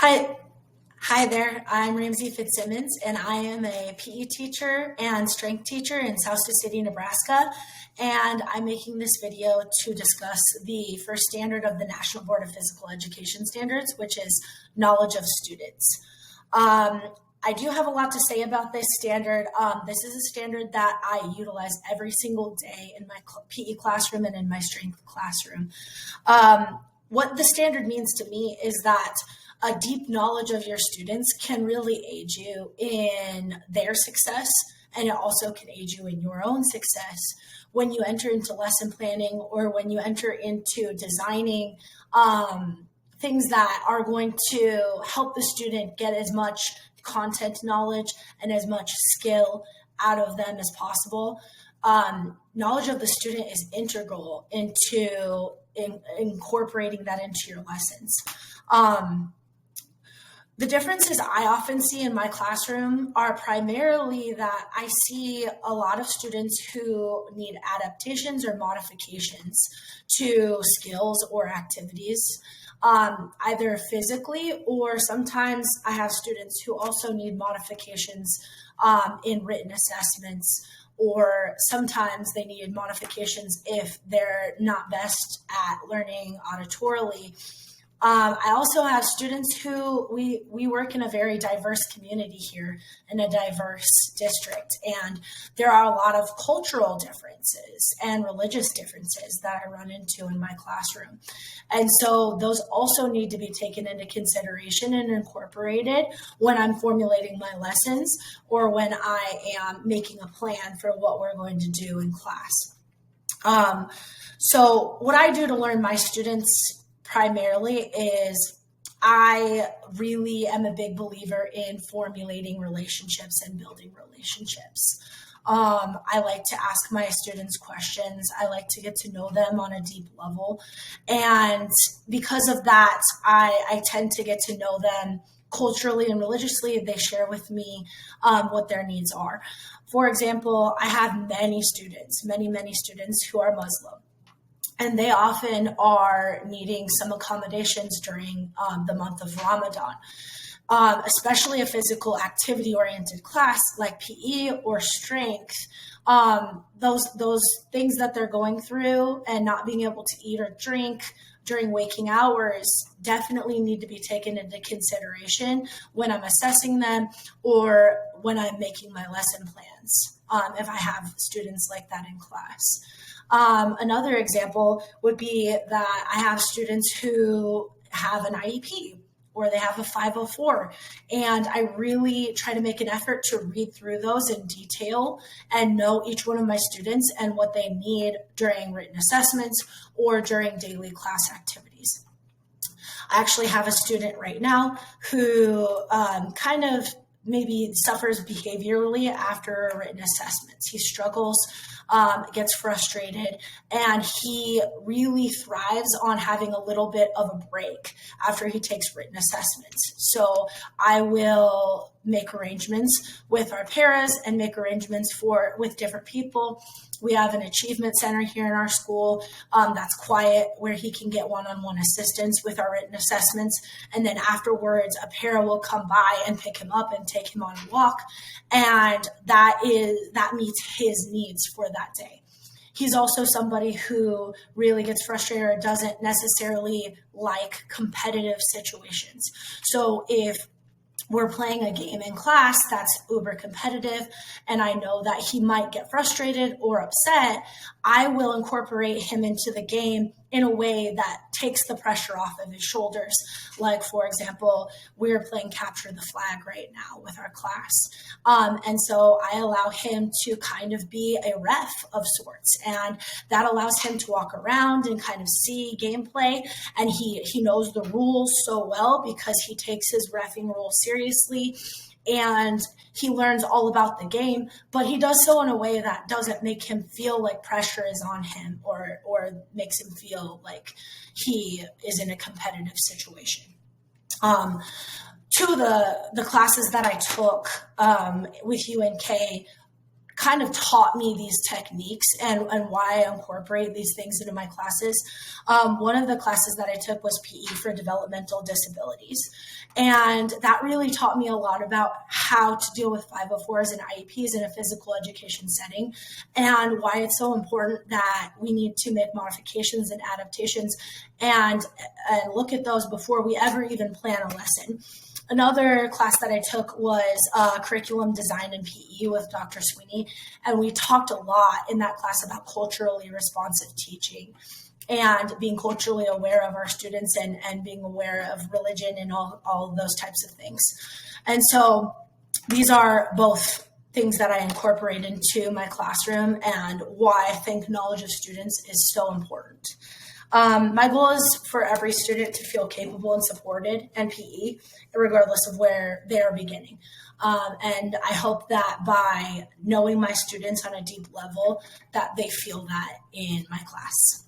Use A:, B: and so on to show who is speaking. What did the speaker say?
A: Hi, hi there. I'm Ramsey Fitzsimmons, and I am a PE teacher and strength teacher in South Sioux City, Nebraska. And I'm making this video to discuss the first standard of the National Board of Physical Education Standards, which is knowledge of students. I do have a lot to say about this standard. This is a standard that I utilize every single day in my PE classroom and in my strength classroom. What the standard means to me is that a deep knowledge of your students can really aid you in their success, and it also can aid you in your own success when you enter into lesson planning or when you enter into designing things that are going to help the student get as much content knowledge and as much skill out of them as possible. Knowledge of the student is integral into incorporating that into your lessons. The differences I often see in my classroom are primarily that I see a lot of students who need adaptations or modifications to skills or activities, either physically, or sometimes I have students who also need modifications in written assessments, or sometimes they need modifications if they're not best at learning auditorily. I also have students who we work in a very diverse community here in a diverse district, and there are a lot of cultural differences and religious differences that I run into in my classroom. And so those also need to be taken into consideration and incorporated when I'm formulating my lessons or when I am making a plan for what we're going to do in class. So what I do to learn my students primarily is I really am a big believer in formulating relationships and building relationships. I like to ask my students questions. I like to get to know them on a deep level. And because of that, I tend to get to know them culturally and religiously. They share with me what their needs are. For example, I have many students who are Muslim. And they often are needing some accommodations during the month of Ramadan, especially a physical activity-oriented class like PE or strength. Those things that they're going through and not being able to eat or drink during waking hours definitely need to be taken into consideration when I'm assessing them or when I'm making my lesson plans, if I have students like that in class. Another example would be that I have students who have an IEP or they have a 504, and I really try to make an effort to read through those in detail and know each one of my students and what they need during written assessments or during daily class activities. I actually have a student right now who kind of maybe suffers behaviorally after written assessments. He struggles, gets frustrated, and he really thrives on having a little bit of a break after he takes written assessments. So I will make arrangements with our paras and make arrangements with different people. We have an achievement center here in our school that's quiet where he can get one-on-one assistance with our written assessments. And then afterwards, a para will come by and pick him up and take him on a walk. And that meets his needs for that day. He's also somebody who really gets frustrated or doesn't necessarily like competitive situations. So if we're playing a game in class that's uber competitive and I know that he might get frustrated or upset, I will incorporate him into the game in a way that takes the pressure off of his shoulders. Like, for example, we're playing capture the flag right now with our class. And so I allow him to kind of be a ref of sorts. And that allows him to walk around and kind of see gameplay. And he knows the rules so well because he takes his reffing role seriously. And he learns all about the game, but he does so in a way that doesn't make him feel like pressure is on him or makes him feel like he is in a competitive situation. Two of the classes that I took with UNK kind of taught me these techniques and why I incorporate these things into my classes. One of the classes that I took was PE for developmental disabilities. And that really taught me a lot about how to deal with 504s and IEPs in a physical education setting, and why it's so important that we need to make modifications and adaptations and look at those before we ever even plan a lesson. Another class that I took was curriculum design and PE with Dr. Sweeney, and we talked a lot in that class about culturally responsive teaching and being culturally aware of our students and being aware of religion and all of those types of things. And so these are both things that I incorporate into my classroom and why I think knowledge of students is so important. My goal is for every student to feel capable and supported in PE, regardless of where they are beginning. And I hope that by knowing my students on a deep level, that they feel that in my class.